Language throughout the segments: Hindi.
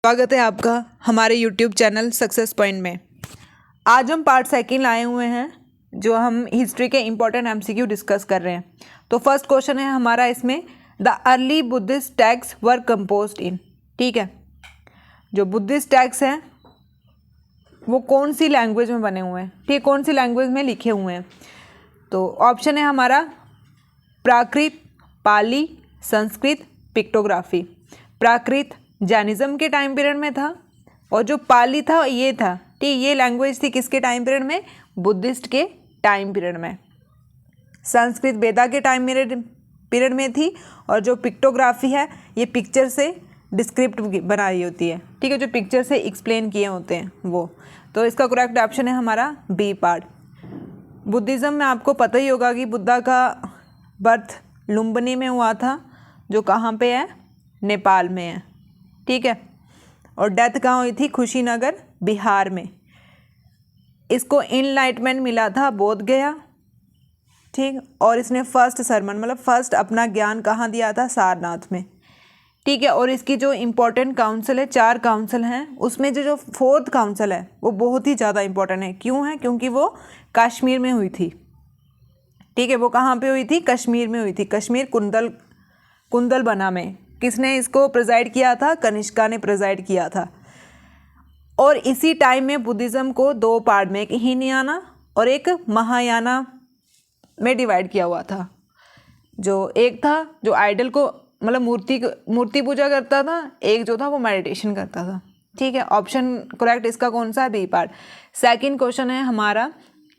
स्वागत है आपका हमारे YouTube चैनल सक्सेस पॉइंट में। आज हम पार्ट सेकंड लाए हुए हैं जो हम हिस्ट्री के इम्पोर्टेंट MCQ डिस्कस कर रहे हैं। तो फर्स्ट क्वेश्चन है हमारा इसमें, the early Buddhist text were composed in. ठीक है, जो बुद्धिस्ट टेक्स्ट हैं वो कौन सी लैंग्वेज में बने हुए हैं, ठीक, कौन सी लैंग्वेज में लिखे हुए हैं। तो ऑप्शन है हमारा प्राकृत, पाली, संस्कृत, पिक्टोग्राफी। प्राकृत जैनिज्म के टाइम पीरियड में था और जो पाली था ये था, ठीक, ये लैंग्वेज थी किसके टाइम पीरियड में, बुद्धिस्ट के टाइम पीरियड में। संस्कृत वेदा के टाइम पीरियड में थी और जो पिक्टोग्राफी है ये पिक्चर से डिस्क्रिप्ट बनाई होती है, ठीक है, जो पिक्चर से एक्सप्लेन किए होते हैं वो। तो इसका करेक्ट ऑप्शन है हमारा बी पार्ट। बुद्धिज़्म में आपको पता ही होगा कि बुद्धा का बर्थ लुम्बिनी में हुआ था, जो कहाँ पे है, नेपाल में है, ठीक है, और डेथ कहाँ हुई थी, कुशीनगर, बिहार में। इसको इनलाइटमेंट मिला था बोध गया, ठीक, और इसने फर्स्ट सरमन मतलब फर्स्ट अपना ज्ञान कहाँ दिया था, सारनाथ में, ठीक है। और इसकी जो इम्पोर्टेंट काउंसिल है, 4 काउंसिल हैं, उसमें जो 4th काउंसिल है वो बहुत ही ज़्यादा इम्पोर्टेंट है। क्यों है, क्योंकि वो कश्मीर में हुई थी, ठीक है, वो कहाँ पे हुई थी, कश्मीर में हुई थी, कश्मीर कुंदलबना में। किसने इसको प्रेजाइड किया था, कनिष्का ने प्रेजाइड किया था। और इसी टाइम में बुद्धिज़्म को 2 पार्ट में, एक हीनयाना और एक महायाना में डिवाइड किया हुआ था। जो एक था जो आइडल को मतलब मूर्ति पूजा करता था, एक जो था वो मेडिटेशन करता था, ठीक है। ऑप्शन करेक्ट इसका कौन सा है, बी पार्ट। सेकंड क्वेश्चन है हमारा,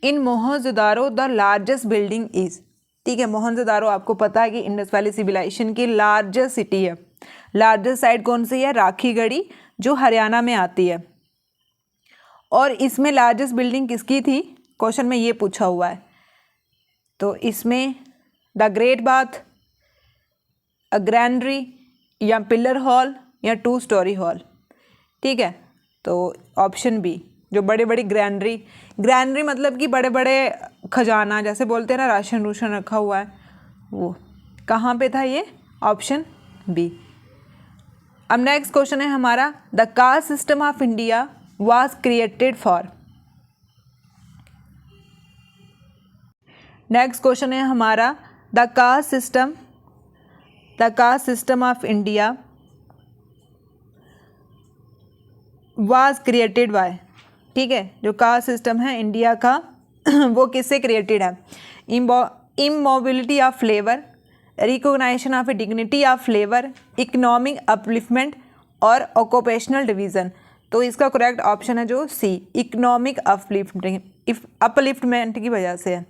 in Mohenjodaro the largest building is. ठीक है, मोहनजोदारो आपको पता है कि इंडस वैली सिविलाइजेशन की लार्जेस्ट सिटी है। लार्जेस्ट साइट कौन सी है, राखीगढ़ी, जो हरियाणा में आती है। और इसमें लार्जेस्ट बिल्डिंग किसकी थी, क्वेश्चन में ये पूछा हुआ है। तो इसमें द ग्रेट बाथ, अ ग्रैंडरी, या पिलर हॉल, या 2 स्टोरी हॉल, ठीक है। तो ऑप्शन बी, जो बड़े बड़ी ग्रैंडरी मतलब कि बड़े बड़े खजाना जैसे बोलते हैं ना, राशन रूशन रखा हुआ है, वो कहाँ पे था, ये ऑप्शन बी। अब नेक्स्ट क्वेश्चन है हमारा, the caste system of India was created for. Next question है हमारा, the caste system of India was created by. ठीक है, जो कास्ट सिस्टम है इंडिया का वो किससे क्रिएटेड है, immobility of labour, recognition of dignity of labour, economic upliftment और ऑक्यूपेशनल डिवीज़न। तो इसका करेक्ट ऑप्शन है जो सी, इकोनॉमिक अपलिफ्टमेंट की वजह से है।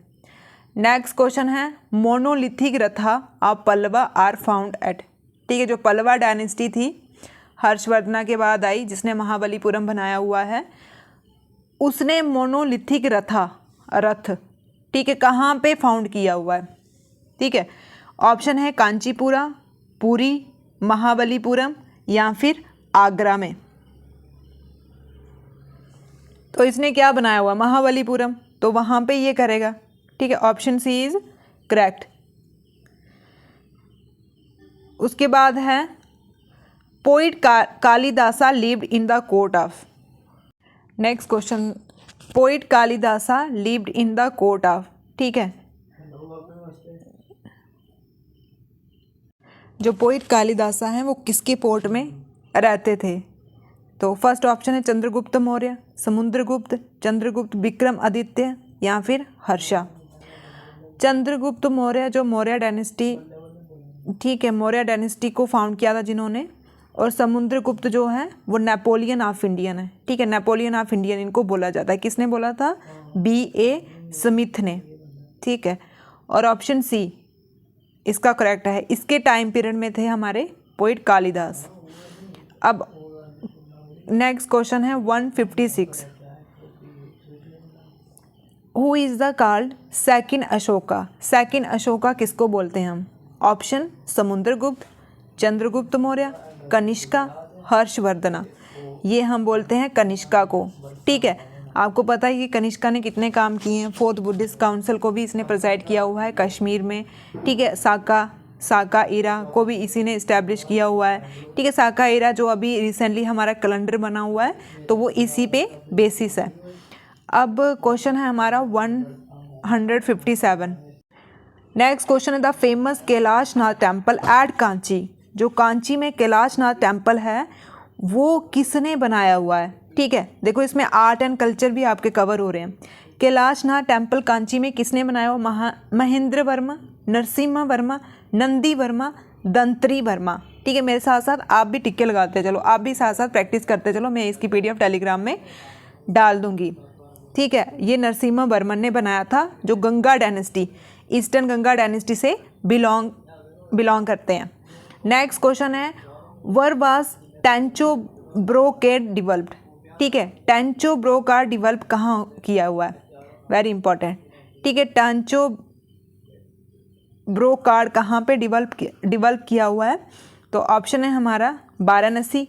नेक्स्ट क्वेश्चन है, monolithic ratha of Pallava are found at. ठीक है, जो पल्लवा डायनेस्टी थी हर्षवर्धना के बाद आई, जिसने महाबलीपुरम बनाया हुआ है, उसने मोनोलिथिक रथ, ठीक है, कहाँ पे फाउंड किया हुआ है, ठीक है। ऑप्शन है कांचीपुरा, पुरी, महाबलीपुरम, या फिर आगरा में। तो इसने क्या बनाया हुआ, महाबलीपुरम, तो वहाँ पे ये करेगा, ठीक है। Option C is correct. उसके बाद है, poet Kalidasa lived in the court of. Next question, poet Kalidasa lived in the court of, ठीक है। जो पोइट कालिदासा हैं वो किसके पोर्ट में रहते थे। तो फर्स्ट ऑप्शन है चंद्रगुप्त मौर्य, समुद्रगुप्त, चंद्रगुप्त विक्रमादित्य, या फिर हर्षा। चंद्रगुप्त मौर्य जो मौर्य डायनेस्टी, ठीक है, मौर्य डायनेस्टी को फाउंड किया था जिन्होंने। और समुद्रगुप्त जो है वो नेपोलियन ऑफ इंडियन है, ठीक है, नेपोलियन ऑफ इंडियन इनको बोला जाता है। किसने बोला था, B.A. स्मिथ ने, ठीक है। और ऑप्शन सी इसका करेक्ट है, इसके टाइम पीरियड में थे हमारे पोइट कालिदास। अब नेक्स्ट क्वेश्चन है 156, who is the called second Ashoka. Second Ashoka किसको बोलते हैं हम, ऑप्शन समुद्रगुप्त, चंद्रगुप्त मौर्य, कनिष्का, हर्षवर्धना। ये हम बोलते हैं कनिष्का को, ठीक है। आपको पता है कि कनिष्का ने कितने काम किए हैं, 4th बुद्धिस्ट काउंसिल को भी इसने प्रेजाइड किया हुआ है कश्मीर में, ठीक है, साका साका इरा को भी इसी ने इस्टेब्लिश किया हुआ है। ठीक है, साका इरा जो अभी रिसेंटली हमारा कैलेंडर बना हुआ है तो वो इसी पे बेसिस है। अब क्वेश्चन है हमारा 157। नेक्स्ट क्वेश्चन है the famous Kailash Nath temple at Kanchi. जो कांची में कैलाश नाथ टेम्पल है वो किसने बनाया हुआ है। ठीक है, देखो इसमें आर्ट एंड कल्चर भी आपके कवर हो रहे हैं। कैलाश नाथ टेम्पल कांची में किसने बनाया हुआ, महेंद्र वर्मा, नरसिम्हा वर्मा, नंदी वर्मा, दंत्री वर्मा। ठीक है, मेरे साथ साथ आप भी टिक्के लगाते चलो, आप भी साथ साथ प्रैक्टिस करते चलो, मैं इसकी PDF टेलीग्राम में डाल दूंगी। ठीक है, ये नरसिम्हा वर्मन ने बनाया था जो Ganga dynasty, eastern Ganga dynasty से बिलोंग करते हैं। नेक्स्ट क्वेश्चन है वर वाज टेंचो ब्रोकेड डिवेल्प्ड। ठीक है, टेंचो ब्रोकाड डिवेल्प कहाँ किया हुआ है, वेरी इंपॉर्टेंट। ठीक है, टेंचो ब्रोकाड कहाँ पे डिवेल्प किया हुआ है, तो ऑप्शन है हमारा वाराणसी,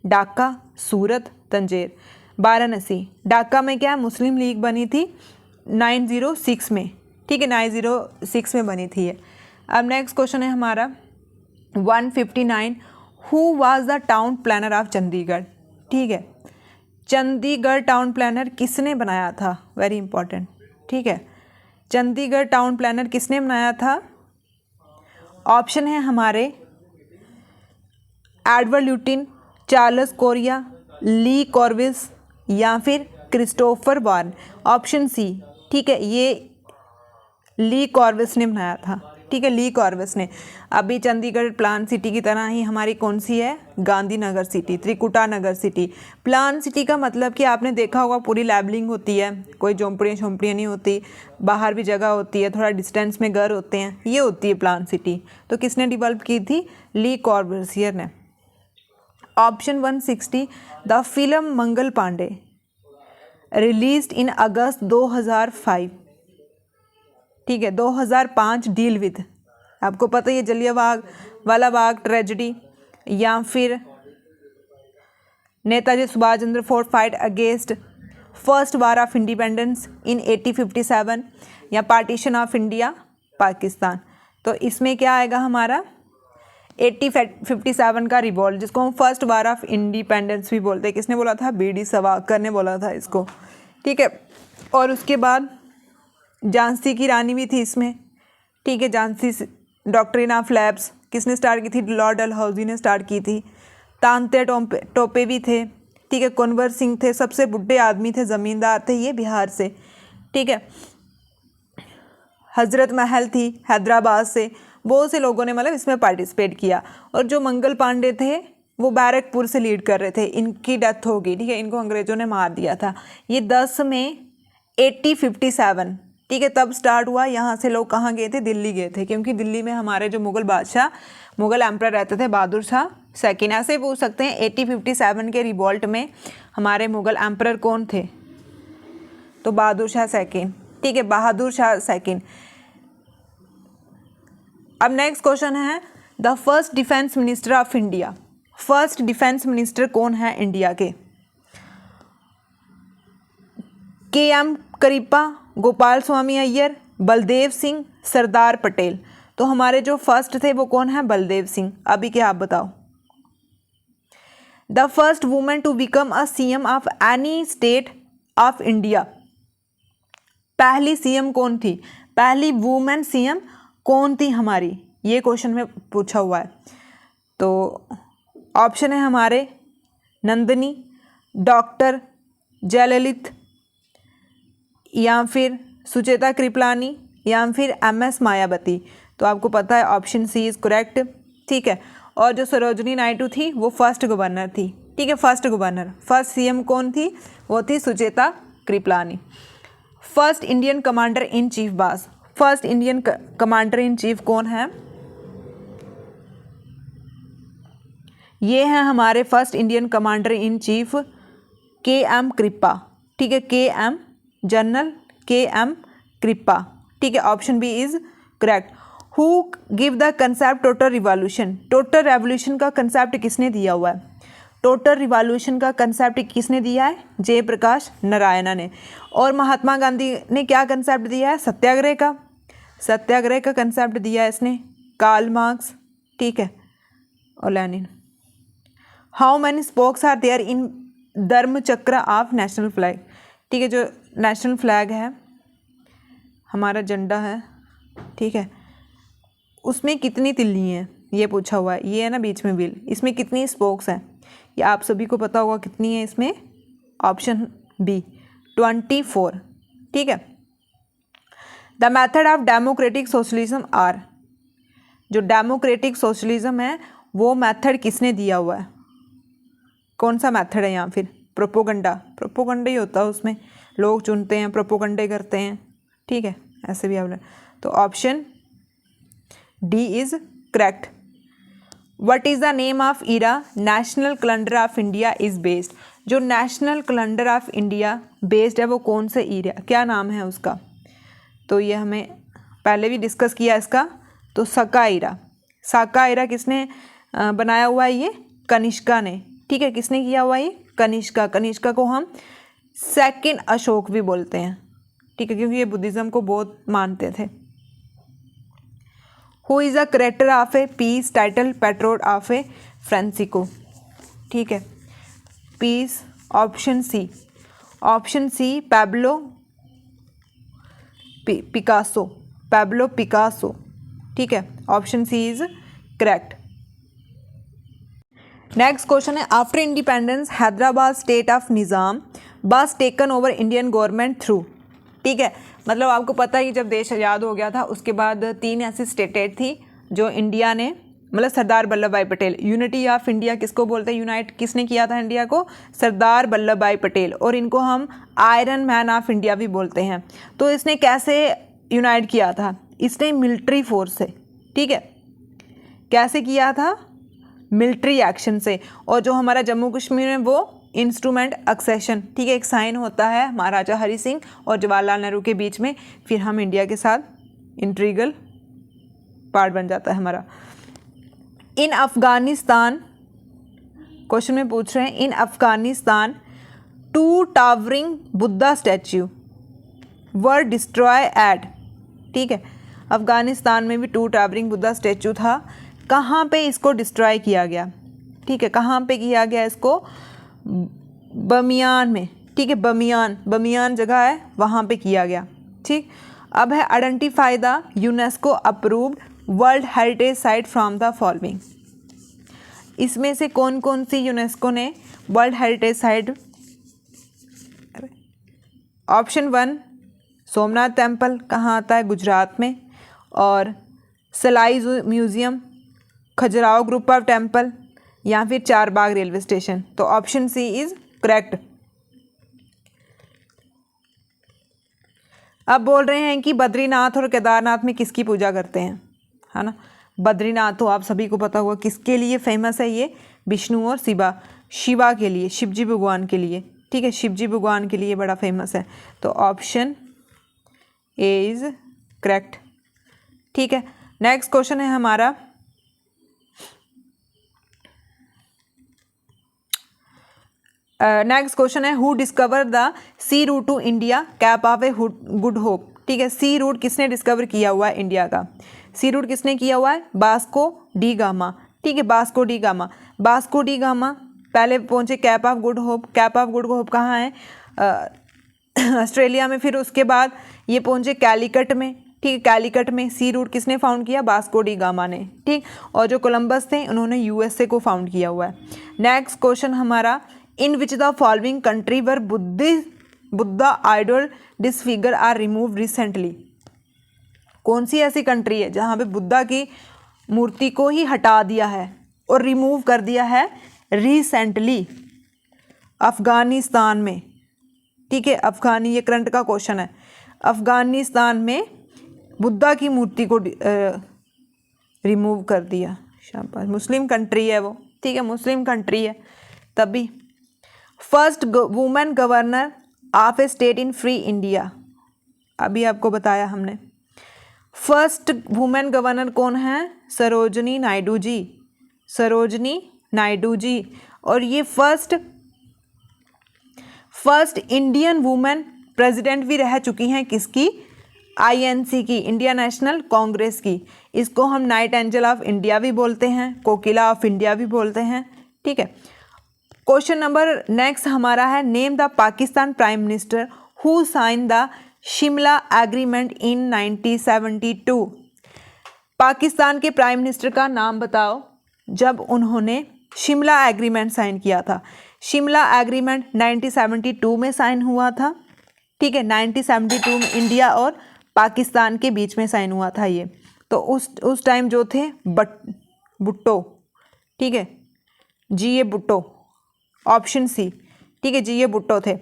ढाका, सूरत, तंजेर। वाराणसी, ढाका में क्या मुस्लिम लीग बनी थी 906 में। ठीक है, 906 में बनी थी ये। अब नेक्स्ट क्वेश्चन है हमारा 159 who was the town planner of Chandigarh. ठीक है, चंडीगढ़ टाउन प्लानर किसने बनाया था, वेरी इंपॉर्टेंट। ठीक है, चंडीगढ़ टाउन प्लानर किसने बनाया था, ऑप्शन है हमारे एडवर्ड ल्यूटिन, चार्ल्स कोरिया, ली कॉर्विस या फिर क्रिस्टोफर वार्न। Option C. ठीक है, ये ली कॉर्विस ने बनाया था। ठीक है, ली कॉर्विस ने। अभी चंडीगढ़ प्लान सिटी की तरह ही हमारी कौन सी है, Gandhinagar city, Trikuta Nagar city. Plan city का मतलब कि आपने देखा होगा पूरी लेबलिंग होती है, कोई झोंपड़ियाँ झोंपड़ियाँ नहीं होती, बाहर भी जगह होती है, थोड़ा डिस्टेंस में घर होते हैं, ये होती है प्लान सिटी। तो किसने डेवलप की थी, ली कॉर्बूसियर ने। Option 160 the film Mangal Pandey released in August 2005। ठीक है, 2005 डील विद, आपको पता ही है जलियांवाला बाग ट्रेजेडी, या फिर Netaji Subhash Chandra Bose fight against first war of independence in 1857, या पार्टीशन ऑफ इंडिया पाकिस्तान। तो इसमें क्या आएगा हमारा 1857 का रिवॉल्ट, जिसको हम फर्स्ट वार ऑफ इंडिपेंडेंस भी बोलते हैं। किसने बोला था, BD सावरकर ने बोला था इसको। ठीक है, और उसके बाद झांसी की रानी भी थी इसमें। ठीक है, झांसी डॉक्ट्रिन ऑफ लैब्स किसने स्टार्ट की थी, लॉर्ड डलहौजी ने स्टार्ट की थी। तांते टोपे भी थे। ठीक है, कुंवर सिंह थे, सबसे बुढ़े आदमी थे, ज़मींदार थे, ये बिहार से। ठीक है, हजरत महल थी हैदराबाद से। बहुत से लोगों ने मतलब इसमें पार्टिसिपेट किया। और जो मंगल पांडे थे वो बैरकपुर से लीड कर रहे थे, इनकी डेथ हो गई। ठीक है, इनको अंग्रेज़ों ने मार दिया था। ये 10 में 1857, ठीक है, तब स्टार्ट हुआ। यहाँ से लोग कहाँ गए थे, दिल्ली गए थे, क्योंकि दिल्ली में हमारे जो मुग़ल बादशाह, मुग़ल एम्परर रहते थे, बहादुर शाह सेकंड। ऐसे पूछ सकते हैं 1857 के रिवॉल्ट में हमारे मुग़ल एम्परर कौन थे, तो बहादुर शाह सेकंड। ठीक है, बहादुर शाह सेकंड। अब नेक्स्ट क्वेश्चन है the first defence minister of India. First defence minister कौन है इंडिया के, KM करीपा, गोपाल स्वामी अय्यर, बलदेव सिंह, सरदार पटेल। तो हमारे जो फर्स्ट थे वो कौन है, बलदेव सिंह। अभी क्या आप बताओ। The first women to become a CM of any state of India. पहली CM कौन थी, पहली वुमेन CM कौन थी हमारी, ये क्वेश्चन में पूछा हुआ है। तो ऑप्शन है हमारे नंदिनी, डॉक्टर जयललिता, या फिर सुचेता कृपलानी, या फिर MS मायावती। तो आपको पता है ऑप्शन C इज़ करेक्ट। ठीक है, और जो सरोजनी नायडू थी वो फर्स्ट गवर्नर थी। ठीक है, फर्स्ट गवर्नर। फर्स्ट CM कौन थी, वो थी Sucheta Kripalani. First Indian commander in chief बास। First Indian commander in chief कौन है, ये है हमारे first Indian commander in chief KM Cariappa. ठीक है, KM जनरल KM कृपा। ठीक है, option B is correct. Who give the concept total revolution. Total revolution का कंसेप्ट किसने दिया हुआ है, टोटल रिवॉल्यूशन का कंसेप्ट किसने दिया है, जयप्रकाश नारायण ने। और महात्मा गांधी ने क्या कंसेप्ट दिया है, सत्याग्रह का। सत्याग्रह का कंसेप्ट दिया है इसने। कार्ल मार्क्स, ठीक है, और Lenin. How many spokes are there in Dharma Chakra of national flag, ठीक है, जो नेशनल फ्लैग है हमारा झंडा है, ठीक है, उसमें कितनी तिल्ली हैं ये पूछा हुआ है। ये है ना बीच में व्हील, इसमें कितनी स्पोक्स हैं ये आप सभी को पता होगा कितनी है इसमें, ऑप्शन बी 24, ठीक है। The method of democratic socialism are, जो डेमोक्रेटिक सोशलिज्म है वो मेथड किसने दिया हुआ है, कौन सा मेथड है यहाँ फिर, प्रोपोगंडा, प्रोपोगंडा ही होता है उसमें, लोग चुनते हैं प्रोपोगंडे करते हैं, ठीक है, ऐसे भी आप, तो option d is correct. What is the name of era national calendar of India is based, जो national calendar of India based है वो कौन से ईरा, क्या नाम है उसका, तो ये हमें पहले भी डिस्कस किया इसका, तो सका ईरा, साका ईरा किसने बनाया हुआ है, ये कनिष्का ने, ठीक है, किसने किया हुआ ये, कनिष्का, कनिष्का को हम सेकंड अशोक भी बोलते हैं, ठीक है, क्योंकि ये बुद्धिज़्म को बहुत मानते थे। Who is a character of a piece title patron of a Francisco, ठीक है, piece, option c, option c Pablo Picasso, Pablo Picasso, ठीक है, option C is correct. Next question है, after independence Hyderabad state of Nizam was taken over Indian government through, ठीक है, मतलब आपको पता है कि जब देश आज़ाद हो गया था उसके बाद 3 ऐसी स्टेटें थी जो इंडिया ने, मतलब सरदार वल्लभ भाई पटेल, यूनिटी ऑफ इंडिया किसको बोलते हैं, यूनाइट किसने किया था इंडिया को, सरदार वल्लभ भाई पटेल, और इनको हम आयरन मैन ऑफ इंडिया भी बोलते हैं। तो इसने कैसे यूनाइट किया था, इसने मिलिट्री फोर्स से, ठीक है, कैसे किया था, मिलिट्री एक्शन से, और जो हमारा जम्मू कश्मीर में वो इंस्ट्रूमेंट एक्सेशन, ठीक है, एक साइन होता है महाराजा हरि सिंह और जवाहरलाल नेहरू के बीच में, फिर हम इंडिया के साथ इंट्रीगल पार्ट बन जाता है हमारा। इन अफगानिस्तान, क्वेश्चन में पूछ रहे हैं, इन अफगानिस्तान 2 टावरिंग बुद्धा स्टैच्यू वर डिस्ट्रॉय एट, ठीक है, अफगानिस्तान में भी 2 टावरिंग बुद्धा स्टैच्यू था, कहाँ पे इसको डिस्ट्रॉय किया गया, ठीक है, कहाँ पे किया गया इसको, बमियान में, ठीक है, बमियान जगह है वहाँ पे किया गया, ठीक। अब है identify the UNESCO approved world heritage site from the following, इसमें से कौन कौन सी यूनेस्को ने world heritage site, option 1 Somnath temple, कहाँ आता है, गुजरात में, और सलाई museum, Khajuraho group of temple, या फिर चारबाग रेलवे स्टेशन, तो ऑप्शन सी इज करेक्ट। अब बोल रहे हैं कि बद्रीनाथ और केदारनाथ में किसकी पूजा करते हैं, है ना, बद्रीनाथ तो आप सभी को पता होगा किसके लिए फेमस है, ये विष्णु और शिवा के लिए, शिवजी भगवान के लिए, ठीक है, शिवजी भगवान के लिए बड़ा फेमस है, तो ऑप्शन ए इज करेक्ट, ठीक है। नेक्स्ट क्वेश्चन है हमारा, नेक्स्ट क्वेश्चन है, who discover the sea route to India Cape of a Good Hope, ठीक है, सी रूट किसने डिस्कवर किया हुआ है इंडिया का, सी रूट किसने किया हुआ है, वास्को डी गामा, ठीक है, Vasco D gamma, Vasco D gamma पहले पहुंचे cap of good hope, cap of good hope कहाँ है, ऑस्ट्रेलिया में, फिर उसके बाद ये पहुंचे कैलिकट में, ठीक है, कैलिकट में सी रूट किसने फाउंड किया, वास्को डी गामा ने, ठीक, और जो कोलंबस थे उन्होंने यूएसए को फाउंड किया हुआ है। नेक्स्ट क्वेश्चन हमारा, in which the following country were Buddha idol disfigure or remove recently, कौन सी ऐसी कंट्री है जहाँ पे बुद्धा की मूर्ति को ही हटा दिया है और रिमूव कर दिया है रिसेंटली, अफगानिस्तान में, ठीक है, अफगानी, ये करंट का क्वेश्चन है, अफगानिस्तान में बुद्धा की मूर्ति को रिमूव कर दिया, शाबाश, मुस्लिम कंट्री है वो, ठीक है, मुस्लिम कंट्री है, तभी। First women governor of A state in free India, अभी आपको बताया हमने, फर्स्ट वुमेन गवर्नर कौन है, सरोजनी नायडू जी, सरोजनी नायडू जी, और ये फर्स्ट इंडियन वुमेन प्रेसिडेंट भी रह चुकी हैं किसकी, आईएनसी की, इंडियन नेशनल कांग्रेस की। इसको हम नाइट एंजल ऑफ इंडिया भी बोलते हैं, कोकिला ऑफ इंडिया भी बोलते हैं। ठीक है, क्वेश्चन नंबर नेक्स्ट हमारा है, name the Pakistan prime minister who sign the Shimla agreement in 1972। Pakistan के प्राइम मिनिस्टर का नाम बताओ जब उन्होंने शिमला एग्रीमेंट साइन किया था। शिमला एग्रीमेंट 1972 में साइन हुआ था। ठीक है, 1972 में इंडिया और पाकिस्तान के बीच में साइन हुआ था ये। तो उस टाइम जो थे भुट्टो, ठीक है, जी ए भुट्टो, ऑप्शन सी। ठीक है जी, ये भुट्टो थे।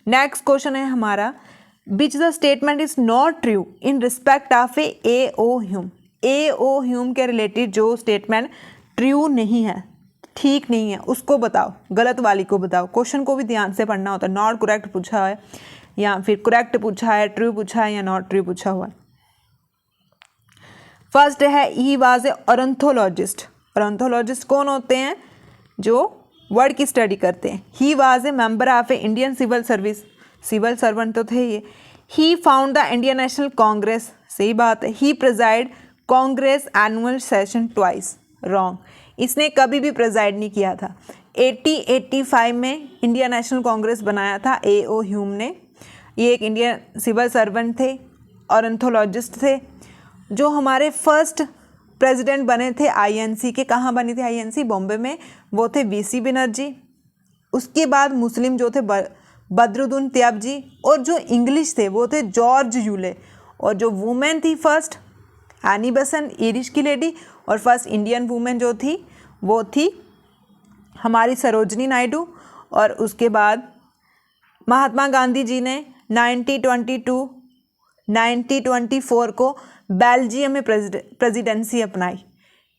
नेक्स्ट क्वेश्चन है हमारा, which the statement is not true in respect of A O Hume. A O Hume के रिलेटेड जो स्टेटमेंट ट्रू नहीं है, ठीक नहीं है, उसको बताओ, गलत वाली को बताओ। क्वेश्चन को भी ध्यान से पढ़ना होता है। नॉट करेक्ट पूछा है या फिर करेक्ट पूछा है, ट्रू पूछा है या नॉट ट्रू पूछा हुआ है। फर्स्ट है, ही वाज ए ऑर्थोलॉजिस्ट। ऑर्थोलॉजिस्ट कौन होते हैं? जो वर्ड की स्टडी करते हैं। He was a member of a Indian civil service, civil servant तो थे ये। He found the Indian National Congress, सही बात है। He preside Congress annual session twice, wrong, इसने कभी भी प्रेजाइड नहीं किया था। 85 में इंडियन नेशनल कांग्रेस बनाया था ए ओ ह्यूम ने। ये एक इंडियन सिविल सर्वेंट थे, ऑर्थोलॉजिस्ट थे। जो हमारे फर्स्ट प्रेसिडेंट बने थे आईएनसी के, कहाँ बनी थी आईएनसी? बॉम्बे में, वो थे वीसी बनर्जी। उसके बाद मुस्लिम जो थे बदरुद्दीन तैयब, और जो इंग्लिश थे वो थे जॉर्ज यूले। और जो वुमेन थी फर्स्ट, एनी बेसेंट, ईरिश की लेडी। और फर्स्ट इंडियन वुमेन जो थी वो थी हमारी सरोजनी नायडू। और उसके बाद महात्मा गांधी जी ने 1924 को बेल्जियम में प्रेसिडेंसी अपनाई।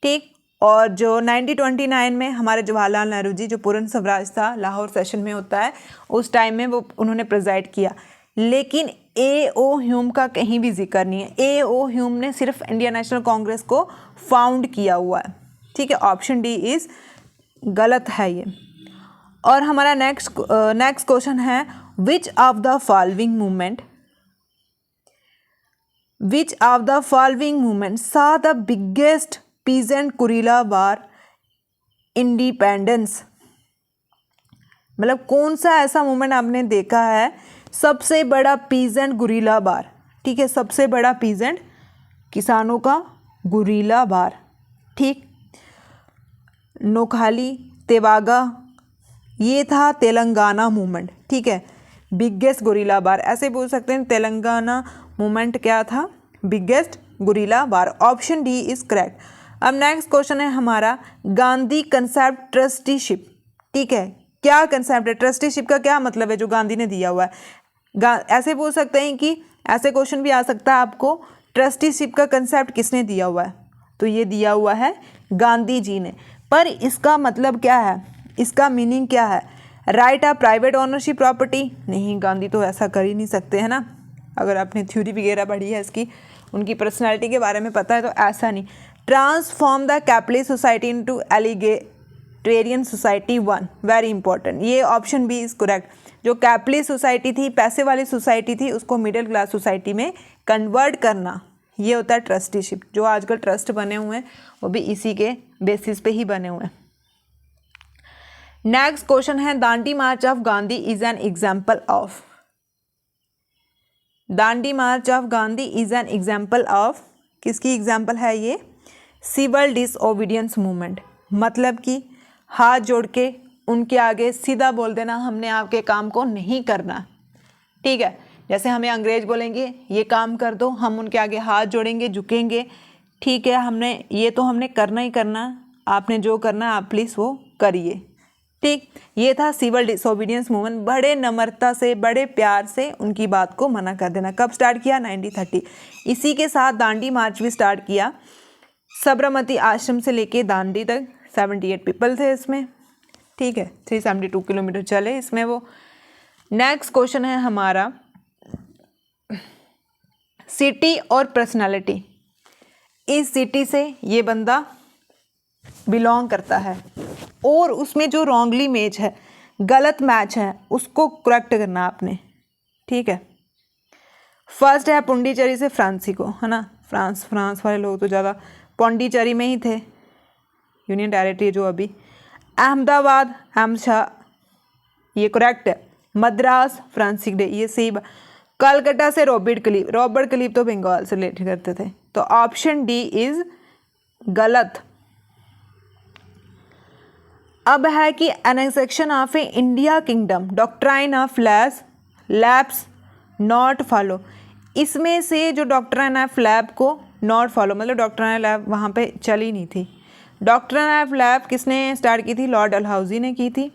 ठीक, और जो 1929 में हमारे जवाहरलाल नेहरू जी, जो पूर्ण स्वराज था, लाहौर सेशन में होता है, उस टाइम में वो उन्होंने प्रेजाइड किया। लेकिन ए ओ ह्यूम का कहीं भी जिक्र नहीं है। ए ओ ह्यूम ने सिर्फ इंडियन नेशनल कांग्रेस को फाउंड किया हुआ है। ठीक है, ऑप्शन डी इज गलत है ये। और हमारा नेक्स्ट क्वेश्चन है, which of the following movement saw the biggest peasant guerrilla war independence। मतलब कौन सा ऐसा मूवमेंट आपने देखा है सबसे बड़ा पीजेंट गुरीला बार? ठीक है, सबसे बड़ा पीजेंट किसानों का गुरीला बार। ठीक, नोखाली तेवागा, ये था तेलंगाना मूवमेंट। ठीक है, बिगेस्ट गुरीला बार, ऐसे बोल सकते हैं। तेलंगाना मूवमेंट क्या था? Biggest guerrilla war. Option d is correct. अब नेक्स्ट क्वेश्चन है हमारा, गांधी कंसेप्ट ट्रस्टीशिप। ठीक है, क्या कंसेप्ट है? ट्रस्टीशिप का क्या मतलब है जो गांधी ने दिया हुआ है? ऐसे बोल सकते हैं कि ऐसे क्वेश्चन भी आ सकता है आपको, ट्रस्टीशिप का कंसेप्ट किसने दिया हुआ है? तो ये दिया हुआ है गांधी जी ने। पर इसका मतलब क्या है, इसका मीनिंग क्या है? Right of private ownership property? नहीं, गांधी तो ऐसा कर ही नहीं सकते, है ना। अगर आपने थ्योरी वगैरह पढ़ी है इसकी, उनकी पर्सनालिटी के बारे में पता है, तो ऐसा नहीं। Transform the capitalist society into egalitarian society 1, very important. ये ऑप्शन बी इज करेक्ट। जो कैपिटलिस्ट सोसाइटी थी, पैसे वाली सोसाइटी थी, उसको मिडिल क्लास सोसाइटी में कन्वर्ट करना, ये होता है ट्रस्टीशिप। जो आजकल ट्रस्ट बने हुए हैं वो भी इसी के बेसिस पे ही बने हुए हैं। नेक्स्ट क्वेश्चन है, Dandi march of Gandhi is an example of. Dandi march of Gandhi is an example of, किसकी एग्जाम्पल है ये? Civil disobedience movement. मतलब कि हाथ जोड़ के उनके आगे सीधा बोल देना, हमने आपके काम को नहीं करना। ठीक है, जैसे हमें अंग्रेज बोलेंगे ये काम कर दो, हम उनके आगे हाथ जोड़ेंगे, झुकेंगे। ठीक है, हमने करना ही करना, आपने जो करना आप प्लीज़ वो करिए। ठीक, ये था सिविल डिसोबीडियंस मूवमेंट। बड़े नम्रता से, बड़े प्यार से उनकी बात को मना कर देना। कब स्टार्ट किया? 1930। इसी के साथ दांडी मार्च भी स्टार्ट किया। साबरमती आश्रम से लेके दांडी तक 78 पीपल थे इसमें। ठीक है, 372 किलोमीटर चले इसमें वो। नेक्स्ट क्वेश्चन है हमारा, सिटी और पर्सनालिटी। इस सिटी से ये बंदा बिलोंग करता है और उसमें जो रॉन्गली मैच है, गलत मैच है, उसको करेक्ट करना आपने। ठीक है, फर्स्ट है पुंडीचेरी से फ्रांसिको, है ना, फ्रांस वाले लोग तो ज़्यादा पौंडीचेरी में ही थे, यूनियन टेरिटरी जो अभी। अहमदाबाद अहमशाह, ये करेक्ट है। मद्रास फ्रांसिक डे, ये सही। कलकत्ता से रॉबर्ट क्लीव तो बंगाल से रिलेट करते थे, तो ऑप्शन डी इज गलत। अब है कि annexation of A India kingdom, doctrine of lapse not follow. इसमें से जो डॉक्ट्राइन ऑफ लैप को नॉट फॉलो, मतलब डॉक्ट्राइन ऑफ लैप वहाँ पे चली नहीं थी। डॉक्ट्राइन ऑफ लैप किसने स्टार्ट की थी? लॉर्ड डलहौजी ने की थी,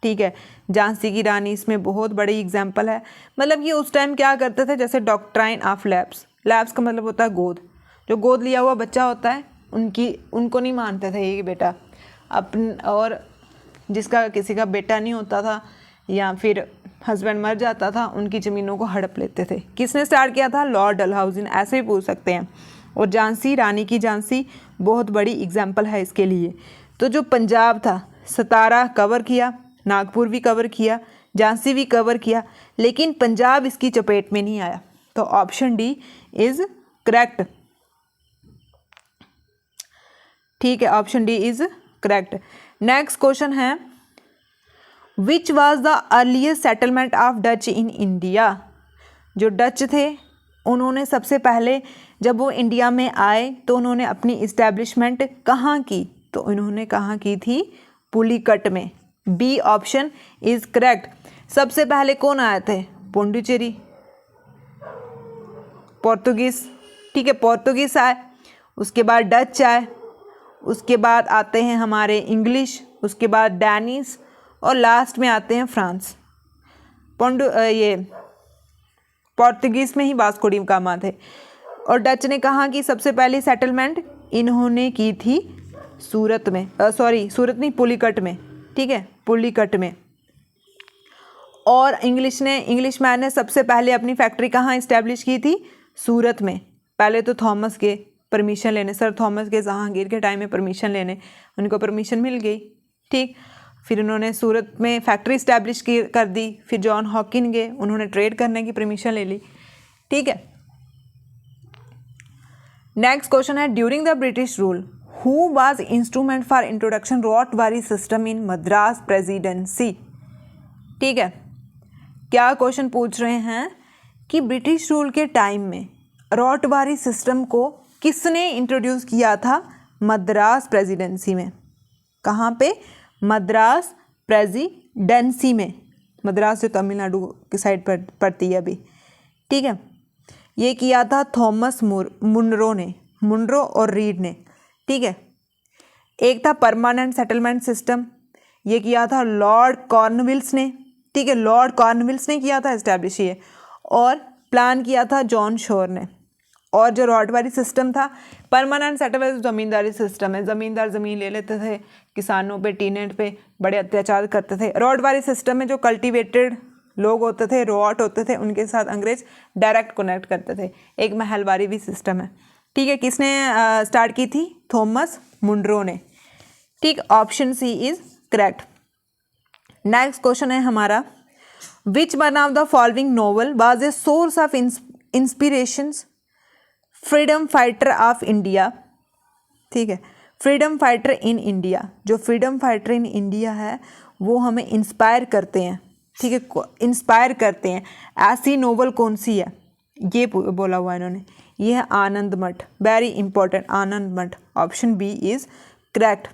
ठीक है। झांसी की रानी इसमें बहुत बड़ी एग्जाम्पल है। मतलब ये उस टाइम क्या करते थे, जैसे डॉक्ट्राइन ऑफ लैप्स का मतलब होता है गोद, जो गोद लिया हुआ बच्चा होता है उनको नहीं मानते थे ये बेटा अपन, और जिसका किसी का बेटा नहीं होता था या फिर हस्बैंड मर जाता था उनकी ज़मीनों को हड़प लेते थे। किसने स्टार्ट किया था? लॉर्ड डलहौजी ने, ऐसे ही पूछ सकते हैं। और झांसी, रानी की झांसी बहुत बड़ी एग्जाम्पल है इसके लिए। तो जो पंजाब था, सतारा कवर किया, नागपुर भी कवर किया, झांसी भी कवर किया, लेकिन पंजाब इसकी चपेट में नहीं आया। तो ऑप्शन डी इज करेक्ट, ठीक है, option d is correct. Next question है, which was the earliest settlement of Dutch in India. जो डच थे उन्होंने सबसे पहले जब वो इंडिया में आए तो उन्होंने अपनी इस्टेब्लिशमेंट कहाँ की? तो उन्होंने कहाँ की थी? पुलिकट में। B option is correct. सबसे पहले कौन आए थे? पुडुचेरी, पोर्तुगीज, ठीक है, पोर्तुगीज आए, उसके बाद डच आए, उसके बाद आते हैं हमारे इंग्लिश, उसके बाद डैनिश, और लास्ट में आते हैं फ्रांस। ये पोर्तुगीज में ही वास्को डी गामा थे। और डच ने कहाँ की सबसे पहली सेटलमेंट? इन्होंने की थी सूरत में, सूरत नहीं, पुलिकट में, ठीक है, पुलिकट में। और इंग्लिशमैन ने सबसे पहले अपनी फैक्ट्री कहाँ इस्टेब्लिश की थी? सूरत में। पहले तो थॉमस के परमिशन लेने, सर थॉमस के जहांगीर के टाइम में परमिशन लेने, उनको परमिशन मिल गई, ठीक। फिर उन्होंने सूरत में फैक्ट्री इस्टेब्लिश कर दी। फिर जॉन हॉकिन गए, उन्होंने ट्रेड करने की परमिशन ले ली, ठीक है। नेक्स्ट क्वेश्चन है, during the British rule who was instrument for introduction ryotwari system in Madras presidency, ठीक है। क्या क्वेश्चन पूछ रहे हैं कि ब्रिटिश रूल के टाइम में रॉटवारी सिस्टम को किसने इंट्रोड्यूस किया था? मद्रास प्रेसिडेंसी में। कहाँ पे? मद्रास प्रेसिडेंसी में। मद्रास जो तमिलनाडु की साइड पर पड़ती है अभी, ठीक है। ये किया था थॉमस मुनरो ने, मुनरो और रीड ने, ठीक है। एक था परमानेंट सेटलमेंट सिस्टम, ये किया था लॉर्ड कॉर्नविल्स ने, ठीक है, लॉर्ड कॉर्नविल्स ने किया था एस्टैब्लिश ये, और प्लान किया था जॉन शोर ने। और जो रॉटवारी सिस्टम था, परमानेंट सेटलमेंट ज़मींदारी सिस्टम है, ज़मींदार ज़मीन ले लेते थे, किसानों पे, टीनेट पे बड़े अत्याचार करते थे। रॉटवारी सिस्टम में जो कल्टीवेटेड लोग होते थे, रॉट होते थे, उनके साथ अंग्रेज डायरेक्ट कनेक्ट करते थे। एक महलवारी भी सिस्टम है, ठीक है। किसने स्टार्ट की थी? थॉमस मुनरो ने, ठीक। Option C is correct. Next question है हमारा, which one of the following novel was a source of inspirations freedom fighter of India, ठीक है। फ्रीडम फाइटर इन इंडिया, जो फ्रीडम फाइटर इन इंडिया है वो हमें इंस्पायर करते हैं, ठीक है, इंस्पायर करते हैं। ऐसी नोवेल कौन सी है? ये बोला हुआ है इन्होंने, ये है आनंद मठ, very important, Anand Math. Option b is correct.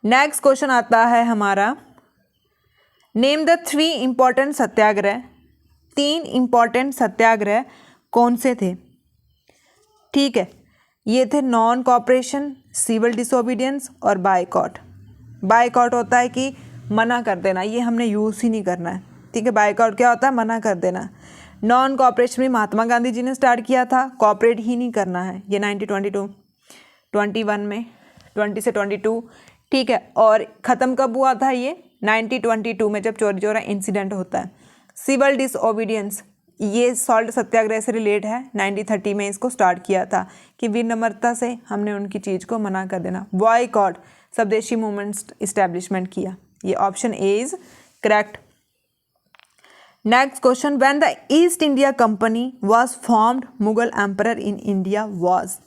Next question आता है हमारा, name the 3 important satyagraha. 3 important satyagraha कौन से थे? ठीक है, ये थे नॉन कॉपरेशन, सिविल डिसोबीडियंस और बायकॉट। बायकॉट होता है कि मना कर देना, ये हमने यूज़ ही नहीं करना है, ठीक है। बायकॉट क्या होता है? मना कर देना। नॉन कॉपरेशन में महात्मा गांधी जी ने स्टार्ट किया था, कॉपरेट ही नहीं करना है, ये 1921 में, 20 से 22, ठीक है। और ख़त्म कब हुआ था? ये 1922 में, जब चौरी चौरा इंसिडेंट होता है। सिविल डिसओबीडियंस, ये सॉल्ट सत्याग्रह से रिलेट है, 1930 में इसको स्टार्ट किया था कि विनम्रता से हमने उनकी चीज़ को मना कर देना। बॉयकॉट, स्वदेशी मूवमेंट इस्टेब्लिशमेंट किया। ये option A is correct. Next question, when the east India company was formed Mughal emperor in India was.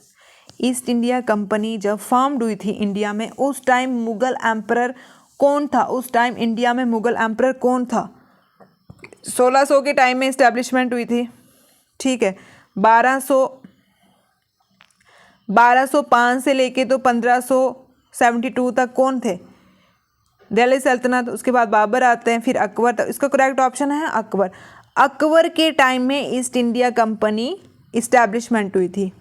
East India company जब फॉर्म्ड हुई थी इंडिया में, उस टाइम मुगल एम्परर कौन था? उस टाइम इंडिया में मुगल एम्परर कौन था? 1600 के टाइम में इस्टेब्लिशमेंट हुई थी, ठीक है। 1205 से लेके तो 1572 तक कौन थे? दिल्ली सल्तनत। उसके बाद बाबर आते हैं, फिर अकबर तक। इसका करेक्ट ऑप्शन है अकबर। अकबर के टाइम में ईस्ट इंडिया कंपनी इस्टेब्लिशमेंट हुई थी।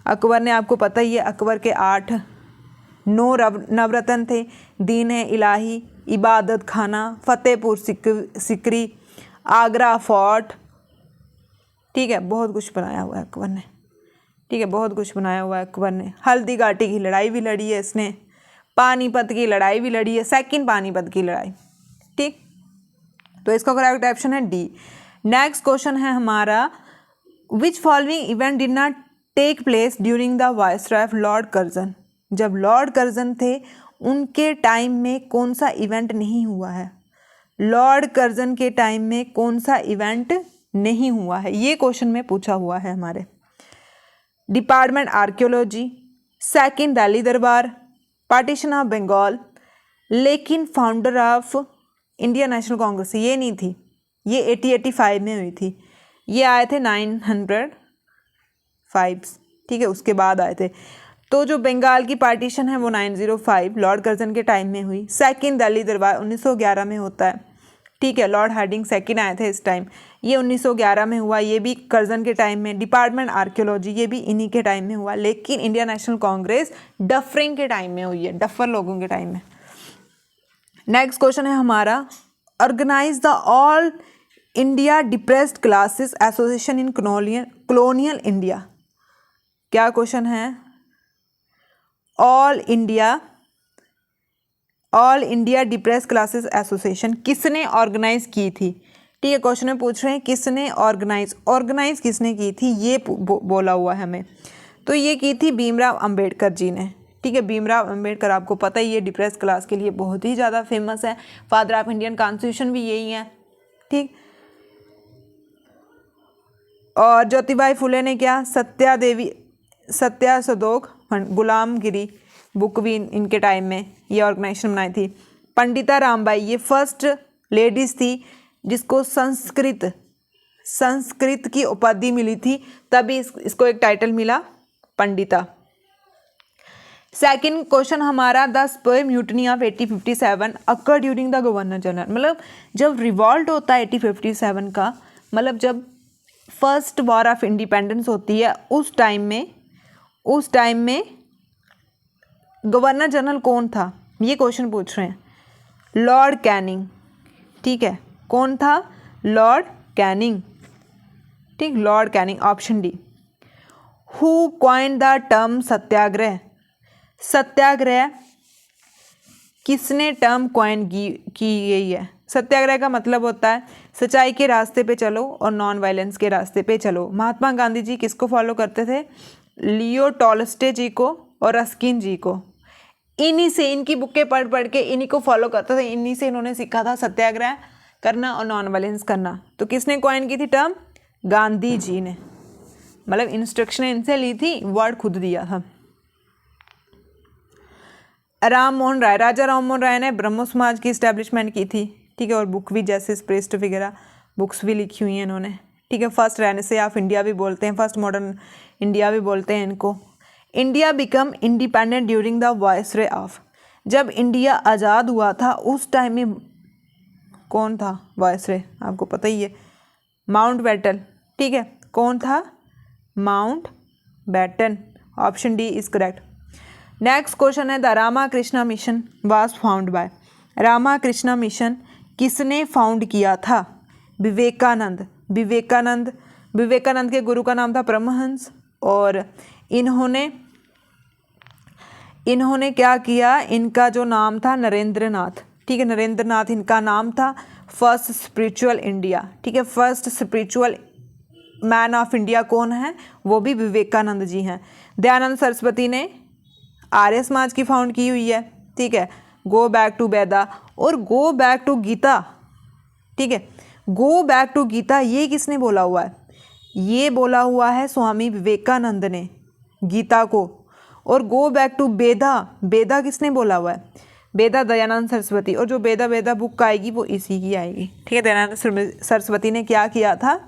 अकबर ने, आपको पता ही है, अकबर के 9 नवरत्न थे। दीन है इलाही, इबादत खाना, फतेहपुर सिकरी, आगरा फोर्ट, ठीक है। बहुत कुछ बनाया हुआ है अकबर ने, ठीक है, बहुत कुछ बनाया हुआ है अकबर ने। हल्दी घाटी की लड़ाई भी लड़ी है इसने, पानीपत की लड़ाई भी लड़ी है, सेकंड पानीपत की लड़ाई, ठीक। तो इसका करेक्ट ऑप्शन है डी। नेक्स्ट क्वेश्चन है हमारा, which following event did not take place during the viceroy of Lord Curzon. जब लॉर्ड कर्जन थे उनके टाइम में कौन सा इवेंट नहीं हुआ है? लॉर्ड कर्जन के टाइम में कौन सा इवेंट नहीं हुआ है, ये क्वेश्चन में पूछा हुआ है हमारे। डिपार्टमेंट आर्कियोलॉजी, सेकंड दिल्ली दरबार, पार्टीशन ऑफ बंगाल, लेकिन founder of Indian National Congress, ये नहीं थी, ये 1885 में हुई थी। ये आए थे 905, ठीक है, उसके बाद आए थे। तो जो बंगाल की पार्टीशन है वो 905 लॉर्ड कर्जन के टाइम में हुई। सेकंड दिल्ली दरबार 1911 में होता है, ठीक है। लॉर्ड हार्डिंग सेकंड आए थे इस टाइम, ये 1911 में हुआ, ये भी कर्जन के टाइम में। डिपार्टमेंट आर्कियोलॉजी, ये भी इन्हीं के टाइम में हुआ, लेकिन इंडियन नेशनल कांग्रेस डफरिंग के टाइम में हुई है, डफर लोगों के टाइम में। नेक्स्ट क्वेश्चन है हमारा, organise the All India Depressed Classes Association in colonial India. क्या क्वेश्चन है? All India Depressed Classes Association किसने ऑर्गेनाइज की थी? ठीक है, क्वेश्चन में पूछ रहे हैं किसने ऑर्गेनाइज किसने की थी, ये बोला हुआ है हमें। तो ये की थी भीमराव अंबेडकर जी ने, ठीक है। भीमराव अंबेडकर आपको पता ही है डिप्रेस्ड क्लास के लिए बहुत ही ज़्यादा फेमस है, फादर ऑफ इंडियन कॉन्स्टिट्यूशन भी यही है, ठीक। और ज्योतिबाई फुले ने क्या? सत्यासोधक गुलामगिरी बुक भी इनके टाइम में ये ऑर्गेनाइजेशन बनाई थी। पंडिता रामबाई, ये फर्स्ट लेडीज थी जिसको संस्कृत की उपाधि मिली थी, तभी इसको एक टाइटल मिला पंडिता। सेकंड क्वेश्चन हमारा, the sepoy mutiny of 1857 occur during the governor general. मतलब जब रिवॉल्ट होता है 1857 का, मतलब जब फर्स्ट वॉर ऑफ इंडिपेंडेंस होती है, उस टाइम में गवर्नर जनरल कौन था, ये क्वेश्चन पूछ रहे हैं। लॉर्ड कैनिंग, ठीक है। कौन था? लॉर्ड कैनिंग, ठीक, Lord Canning, option d. Who coined the term satyagraha. Satyagraha किसने टर्म कॉइन की गई है? सत्याग्रह का मतलब होता है सच्चाई के रास्ते पे चलो और नॉन वायलेंस के रास्ते पे चलो। महात्मा गांधी जी किसको फॉलो करते थे? लियो टॉल्स्टे जी को और रस्किन जी को। इन्हीं से, इनकी बुकें पढ़ के इन्हीं को फॉलो करते थे, इन्हीं से इन्होंने सीखा था सत्याग्रह करना और नॉन वायलेंस करना। तो किसने कॉइन की थी टर्म? गांधी जी ने, मतलब इंस्ट्रक्शन इनसे ली थी, वर्ड खुद दिया था। राजा राम मोहन राय ने ब्रह्मो समाज की इस्टेब्लिशमेंट की थी, ठीक है। और बुक भी जैसे स्प्रेस्ट वगैरह बुक्स भी लिखी हुई हैं इन्होंने, ठीक है। फर्स्ट रेनेसे ऑफ इंडिया भी बोलते हैं, फर्स्ट मॉडर्न इंडिया भी बोलते हैं इनको। India become independent during the viceroy of. जब इंडिया आज़ाद हुआ था उस टाइम में कौन था वायसरॉय? आपको पता ही है, माउंटबेटन, ठीक है। कौन था? Mountbatten, option d is correct. Next question है, the Ramakrishna mission was found by. Ramakrishna mission किसने फाउंड किया था? विवेकानंद। विवेकानंद के गुरु का नाम था परमहंस, और इन्होंने क्या किया? इनका जो नाम था नरेंद्रनाथ, ठीक है। नरेंद्रनाथ इनका नाम था। फर्स्ट स्पिरिचुअल इंडिया, ठीक है। First spiritual man of India कौन है? वो भी विवेकानंद जी हैं। दयानंद सरस्वती ने आर्य समाज की फाउंड की हुई है, ठीक है। गो बैक टू वेदा और गो बैक टू गीता, ठीक है, गो बैक टू गीता ये किसने बोला हुआ है? ये बोला हुआ है स्वामी विवेकानंद ने गीता को। और गो बैक टू बेदा, बेदा किसने बोला हुआ है? बेदा दयानंद सरस्वती। और जो बेदा बुक आएगी वो इसी की आएगी, ठीक है। दयानंद सरस्वती ने क्या किया था?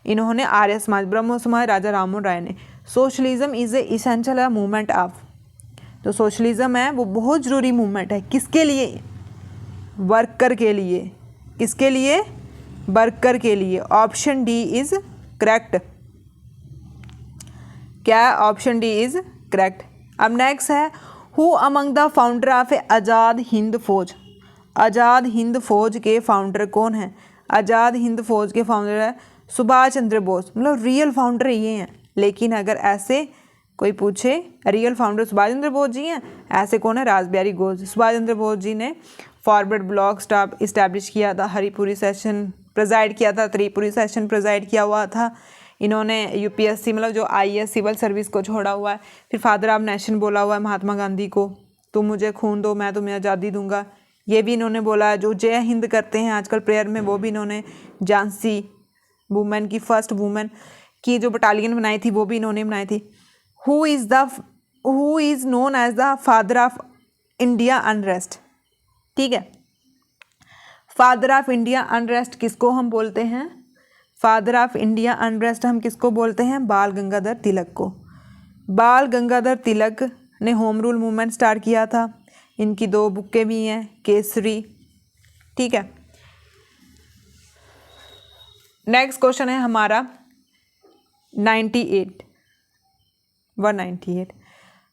इन्होंने आर्य समाज, ब्रह्म समाज, राजा राममोहन राय ने। Socialism is a essential movement of, जो सोशलिज्म है वो बहुत ज़रूरी मूवमेंट है। किसके लिए? वर्कर के लिए। किसके लिए? वर्कर के लिए। Option d is correct. क्या? Option d is correct. अब नेक्स्ट है, who among the founder of Azad Hind Fauj. Azad Hind फौज के फाउंडर कौन है? आज़ाद हिंद फौज के फाउंडर है सुभाष चंद्र बोस। मतलब रियल फाउंडर ये हैं। लेकिन अगर ऐसे कोई पूछे रियल फाउंडर सुभाष चंद्र बोस जी हैं, ऐसे कौन है? रास बिहारी घोष। सुभाष चंद्र बोस जी ने फॉरवर्ड ब्लॉक स्टाफ इस्टेब्लिश किया था, हरिपुरी सेशन प्रेजाइड किया था, त्रिपुरी सेशन प्रेजाइड किया हुआ था। इन्होंने यूपीएससी मतलब जो आईएएस सिविल सर्विस को छोड़ा हुआ है। फिर फादर ऑफ नेशन बोला हुआ है महात्मा गांधी को, तुम मुझे खून दो मैं तुम्हें आज़ादी दूंगा, ये भी इन्होंने बोला है। जो जय हिंद करते हैं आजकल प्रेयर में, वो भी इन्होंने, झांसी वुमेन की फर्स्ट वुमेन की जो बटालियन बनाई थी वो भी इन्होंने बनाई थी। Who is known as the father of India unrest, ठीक है। फादर ऑफ इंडिया अनरेस्ट किसको हम बोलते हैं? फादर ऑफ इंडिया अनरेस्ट हम किसको बोलते हैं? बाल गंगाधर तिलक को। बाल गंगाधर तिलक ने होम रूल मूवमेंट स्टार्ट किया था। इनकी 2 बुकें भी हैं, केसरी, ठीक है। नेक्स्ट क्वेश्चन है हमारा 198।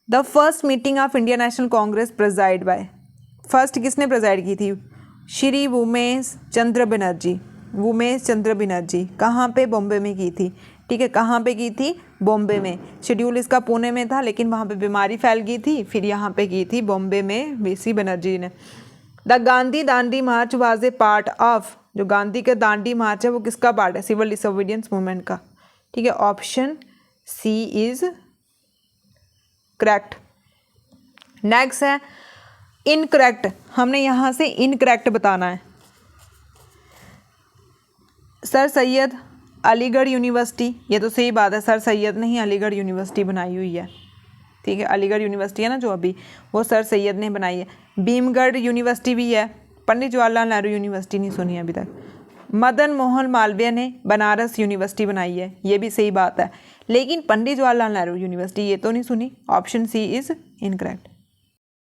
The first meeting of Indian National Congress preside by, first किसने प्रेजाइड की थी? श्री उमेश चंद्र बनर्जी। उमेश चंद्र बनर्जी कहाँ पे? बॉम्बे में की थी, ठीक है। कहाँ पे की थी? बॉम्बे में। शेड्यूल इसका पुणे में था, लेकिन वहाँ पे बीमारी फैल गई थी, फिर यहाँ पे की थी बॉम्बे में वीसी बनर्जी ने। The Gandhi Dandi March was a part of, जो गांधी का दांडी मार्च है वो किसका पार्ट है? सिविल डिसोबीडियंस मूवमेंट का, ठीक है। Option C is correct. Next है इनकरेक्ट। हमने यहाँ से इनकरेक्ट बताना है। सर सैयद अलीगढ़ यूनिवर्सिटी, ये तो सही बात है, सर सैयद ने ही अलीगढ़ यूनिवर्सिटी बनाई हुई है, ठीक है। अलीगढ़ यूनिवर्सिटी है ना जो अभी, वो सर सैयद ने बनाई है। भीमगढ़ यूनिवर्सिटी भी है। पंडित जवाहरलाल नेहरू यूनिवर्सिटी नहीं सुनी अभी तक। मदन मोहन मालवीय ने बनारस यूनिवर्सिटी बनाई है, ये भी सही बात है। लेकिन पंडित जवाहरलाल नेहरू यूनिवर्सिटी ये तो नहीं सुनी। Option C is incorrect.